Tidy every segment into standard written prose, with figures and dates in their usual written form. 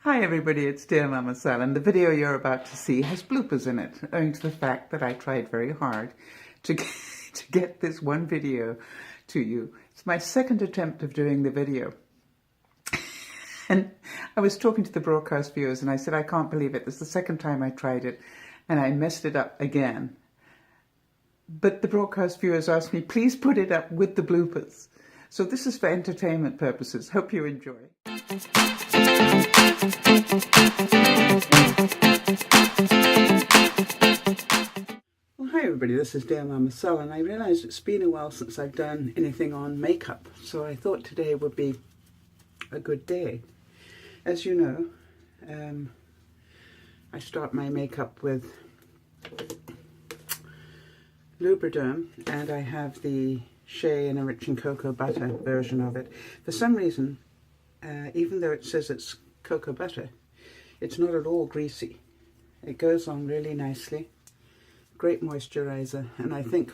Hi everybody, it's DearMamaSal, and the video you're about to see has bloopers in it, owing to the fact that I tried very hard to get this one video to you. It's my second attempt of doing the video. And I was talking to the broadcast viewers and I said, I can't believe it. This is the second time I tried it and I messed it up again. But the broadcast viewers asked me, please put it up with the bloopers. So this is for entertainment purposes. Hope you enjoy. Well, hi everybody, this is DearMamaSal, and I realised it's been a while since I've done anything on makeup, so I thought today would be a good day. As you know, I start my makeup with BLOOPERS, and I have the shea and enriching cocoa butter version of it. For some reason, even though it says it's cocoa butter, it's not at all greasy. It goes on really nicely. Great moisturizer, and I think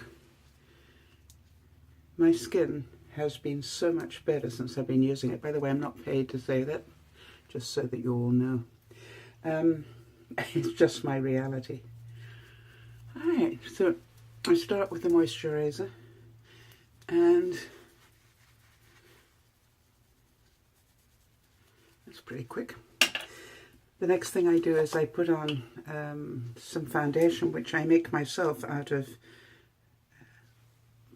my skin has been so much better since I've been using it. By the way, I'm not paid to say that, just so that you all know. It's just my reality. Alright, so I start with the moisturizer, and that's pretty quick. The next thing I do is I put on some foundation, which I make myself out of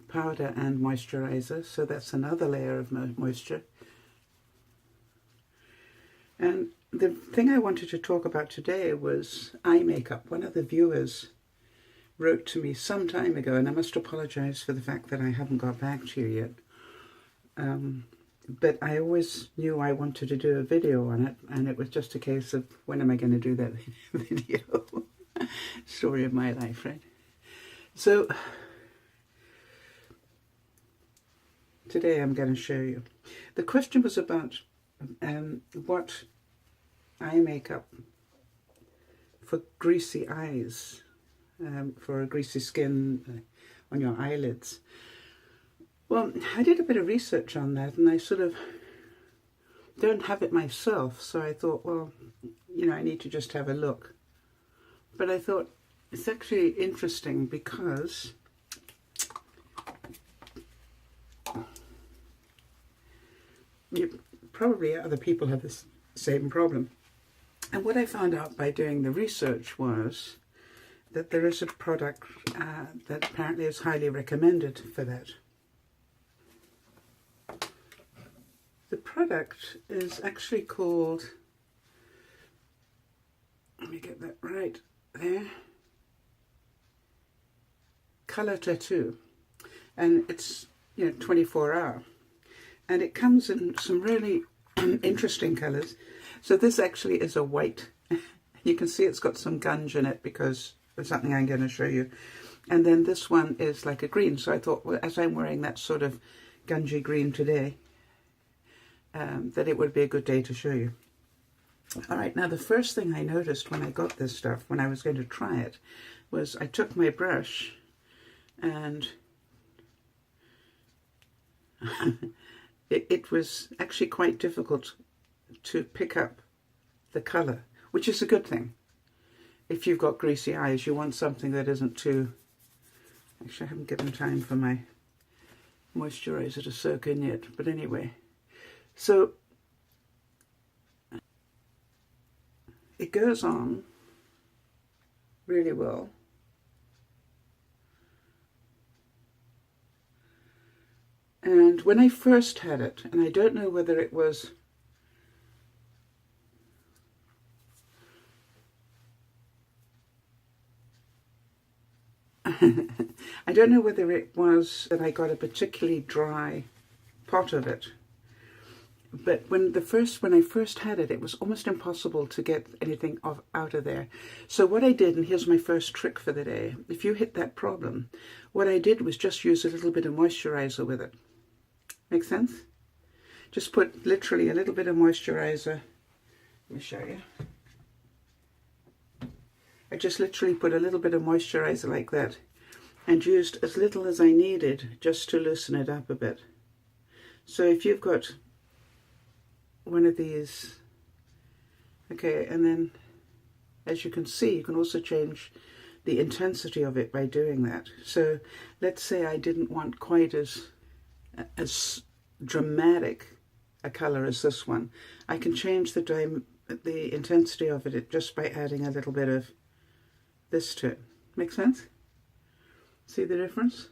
powder and moisturizer, so that's another layer of moisture. And the thing I wanted to talk about today was eye makeup. One of the viewers wrote to me some time ago, and I must apologize for the fact that I haven't got back to you yet. But I always knew I wanted to do a video on it, and it was just a case of when am I going to do that video? Story of my life, right? So today I'm going to show you. The question was about what eye makeup for greasy eyes, for a greasy skin on your eyelids. Well, I did a bit of research on that, and I sort of don't have it myself, so I thought, well, you know, I need to just have a look. But I thought it's actually interesting because probably other people have the same problem. And what I found out by doing the research was that there is a product that apparently is highly recommended for that. The product is actually called, let me get that right there, Color Tattoo, and it's 24-hour, and it comes in some really interesting colors. So this actually is a white. You can see it's got some gunge in it because of something I'm going to show you, and then this one is like a green. So I thought, well, as I'm wearing that sort of gungy green today, that it would be a good day to show you. Alright, now the first thing I noticed when I got this stuff, when I was going to try it, was I took my brush and it was actually quite difficult to pick up the colour, which is a good thing. If you've got greasy eyes, you want something that isn't too... Actually, I haven't given time for my moisturiser to soak in yet, but anyway. So it goes on really well. And when I first had it, and I don't know whether it was I don't know whether it was that I got a particularly dry pot of it. But when I first had it, it was almost impossible to get anything out of there. So what I did, and here's my first trick for the day, if you hit that problem, what I did was just use a little bit of moisturizer with it. Make sense? Just put literally a little bit of moisturizer. Let me show you. I just literally put a little bit of moisturizer like that and used as little as I needed just to loosen it up a bit. So if you've got one of these Okay, and then as you can see, you can also change the intensity of it by doing that. So let's say I didn't want quite as dramatic a color as this one. I can change the intensity of it just by adding a little bit of this to it. Make sense? See the difference?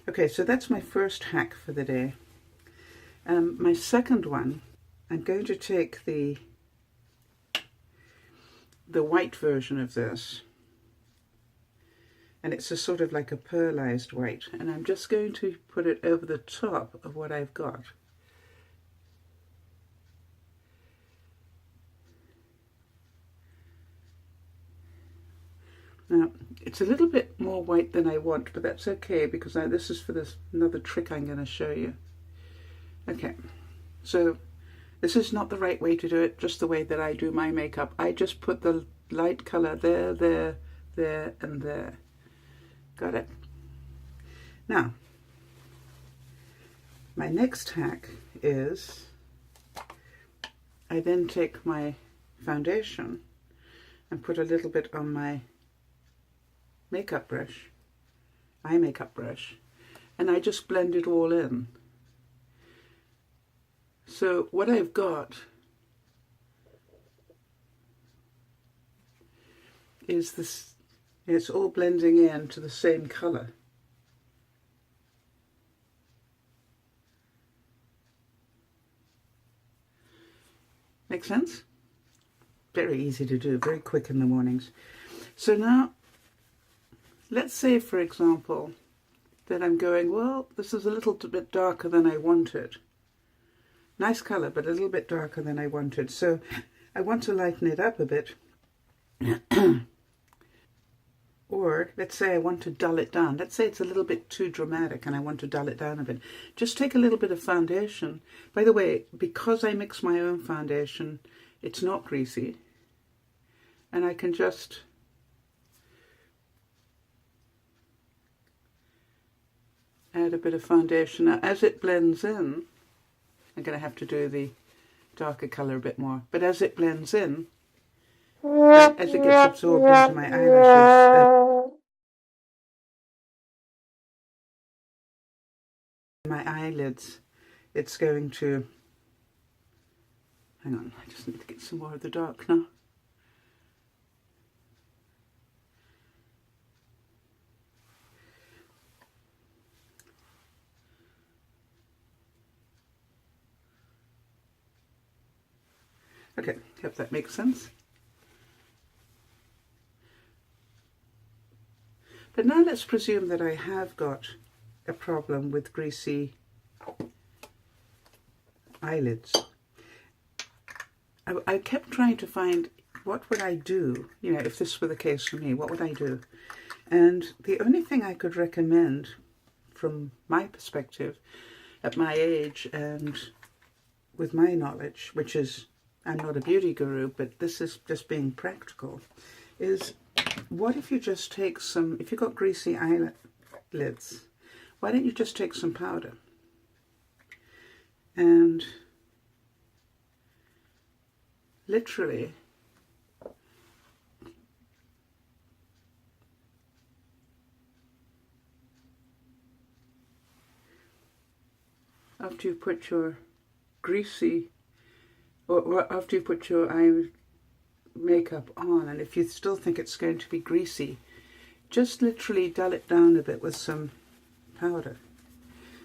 Okay, so that's my first hack for the day. My second one, I'm going to take the white version of this, and it's a sort of like a pearlized white, and I'm just going to put it over the top of what I've got. Now, it's a little bit more white than I want, but that's okay, because this is for another trick I'm going to show you. Okay, so this is not the right way to do it, just the way that I do my makeup. I just put the light color there, there, there, and there. Got it? Now, my next hack is I then take my foundation and put a little bit on my makeup brush, eye makeup brush, and I just blend it all in. So what I've got is this, it's all blending in to the same color. Make sense? Very easy to do, very quick in the mornings. So now, let's say, for example, that I'm going, well, this is a little bit darker than I wanted. Nice color, but a little bit darker than I wanted. So I want to lighten it up a bit. Or let's say I want to dull it down. Let's say it's a little bit too dramatic and I want to dull it down a bit. Just take a little bit of foundation. By the way, because I mix my own foundation, it's not greasy. And I can just add a bit of foundation. Now, as it blends in, I'm going to have to do the darker colour a bit more. But as it blends in, as it gets absorbed into my eyelashes, my eyelids, it's going to... Hang on, I just need to get some more of the dark now. Okay, hope that makes sense. But now let's presume that I have got a problem with greasy eyelids. I kept trying to find what would I do, you know, if this were the case for me, what would I do? And the only thing I could recommend from my perspective, at my age and with my knowledge, which is, I'm not a beauty guru, but this is just being practical, is what if you just take some, if you've got greasy eyelids, why don't you just take some powder and literally after you put your greasy, or after you put your eye makeup on, and if you still think it's going to be greasy, just literally dull it down a bit with some powder,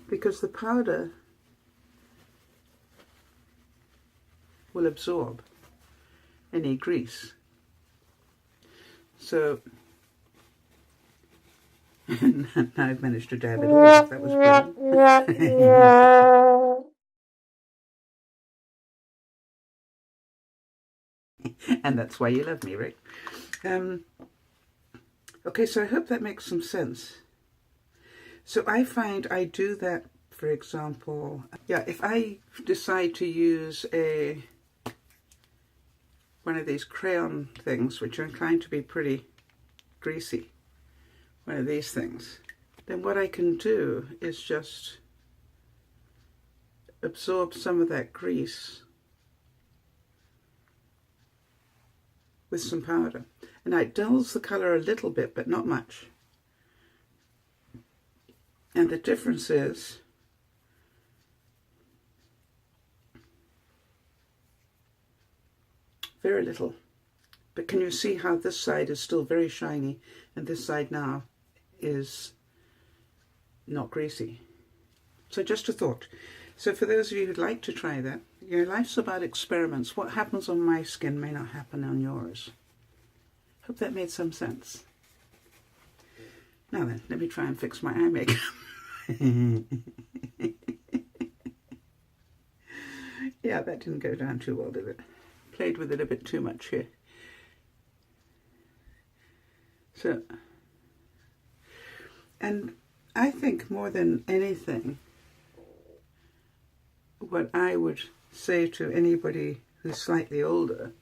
because the powder will absorb any grease. So now I've managed to dab it off. That was brilliant. And that's why you love me, right? Okay, so I hope that makes some sense. So I find I do that, for example, yeah, if I decide to use one of these crayon things, which are inclined to be pretty greasy, one of these things, then what I can do is just absorb some of that grease with some powder. And now it dulls the colour a little bit, but not much. And the difference is very little. But can you see how this side is still very shiny and this side now is not greasy? So just a thought. So for those of you who'd like to try that, your life's about experiments. What happens on my skin may not happen on yours. Hope that made some sense. Now then, let me try and fix my eye makeup. Yeah, that didn't go down too well, did it? Played with it a bit too much here. So, and I think more than anything, what I would say to anybody who's slightly older,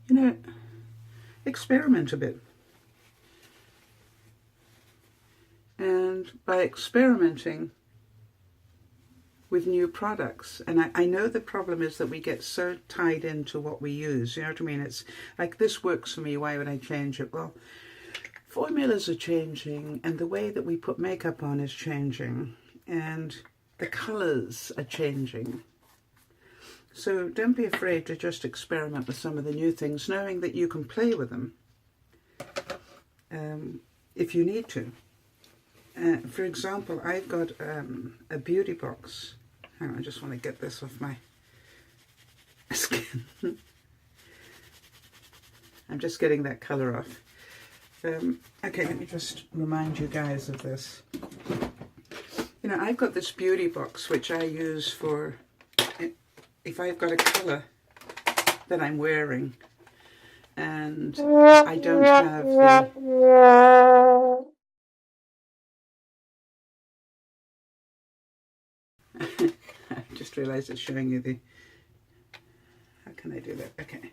you know, experiment a bit. And by experimenting with new products, and I know the problem is that we get so tied into what we use, you know what I mean? It's like, this works for me, why would I change it? Well, formulas are changing, and the way that we put makeup on is changing, and the colours are changing. So don't be afraid to just experiment with some of the new things, knowing that you can play with them if you need to. For example, I've got a beauty box. Hang on, I just want to get this off my skin. I'm just getting that colour off. Okay, let me just remind you guys of this. You know, I've got this beauty box which I use for if I've got a colour that I'm wearing and I don't have the... I just realised it's showing you the... How can I do that? Okay.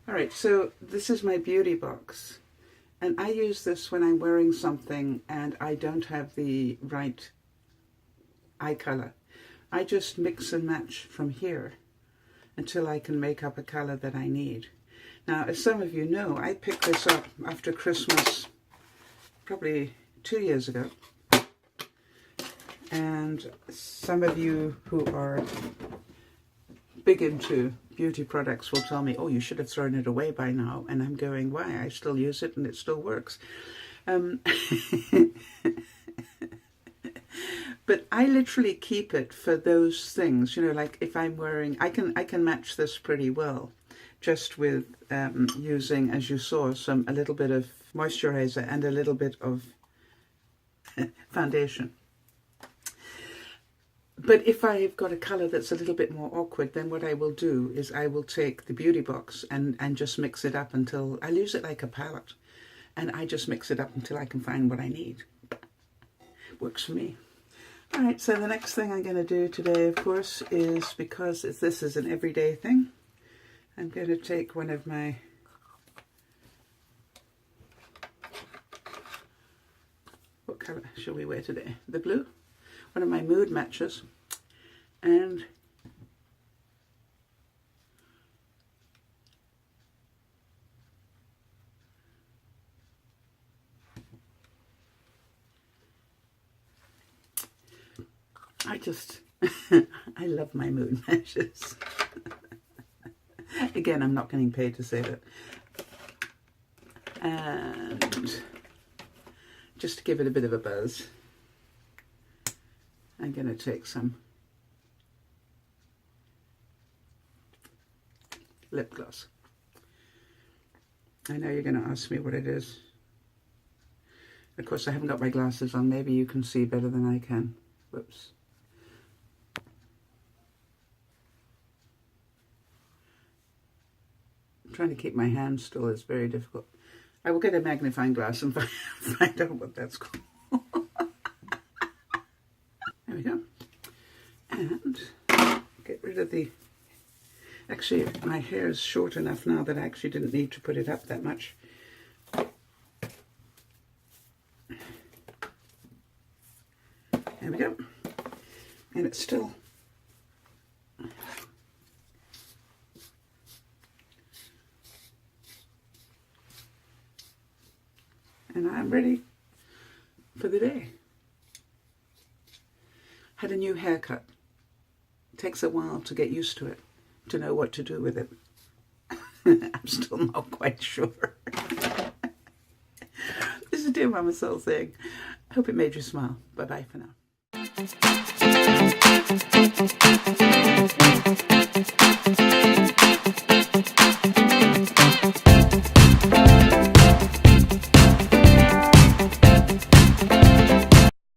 Alright, so this is my beauty box. And I use this when I'm wearing something and I don't have the right eye colour. I just mix and match from here until I can make up a colour that I need. Now, as some of you know, I picked this up after Christmas probably 2 years ago. And some of you who are big into beauty products will tell me, oh, you should have thrown it away by now. And I'm going, why? I still use it and it still works. But I literally keep it for those things, you know, like if I'm wearing, I can match this pretty well just with using, as you saw, a little bit of moisturizer and a little bit of foundation. But if I've got a colour that's a little bit more awkward, then what I will do is I will take the beauty box and just mix it up until, I'll use it like a palette. And I just mix it up until I can find what I need. Works for me. Alright, so the next thing I'm going to do today, of course, is, because this is an everyday thing, I'm going to take one of my what colour shall we wear today? The blue? One of my mood matches, and I love my mood matches. Again, I'm not getting paid to say that. And just to give it a bit of a buzz, I'm going to take some lip gloss. I know you're going to ask me what it is. Of course, I haven't got my glasses on. Maybe you can see better than I can. Whoops. Trying to keep my hand still is very difficult. I will get a magnifying glass and find out what that's called. There we go. And get rid of the... Actually, my hair is short enough now that I actually didn't need to put it up that much. There we go. And it's still and I'm ready for the day. Had a new haircut. Takes a while to get used to it, to know what to do with it. I'm still not quite sure. This is DearMamaSal saying, I hope it made you smile. Bye-bye for now.